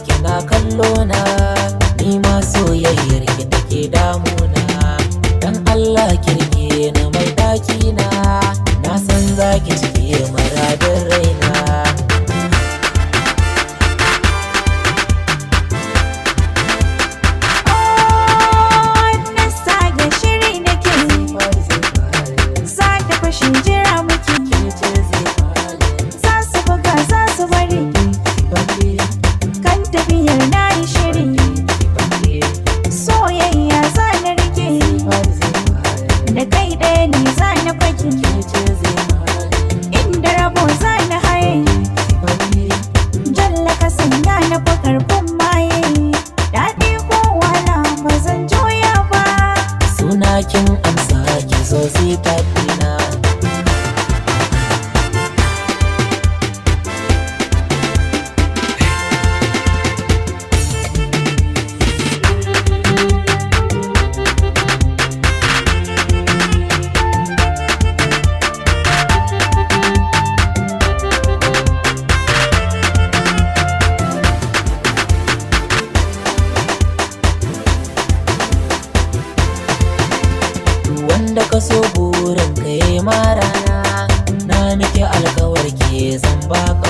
kina kallo na, ni ma soyayyar ki take damuna. Dan Allah kirke na mai daki na san zaki cike maradin raina. Kin amsa ki zo Xeefaf dina. Wanda ka so burin ka yi marana, na miki alkawar ke zan baka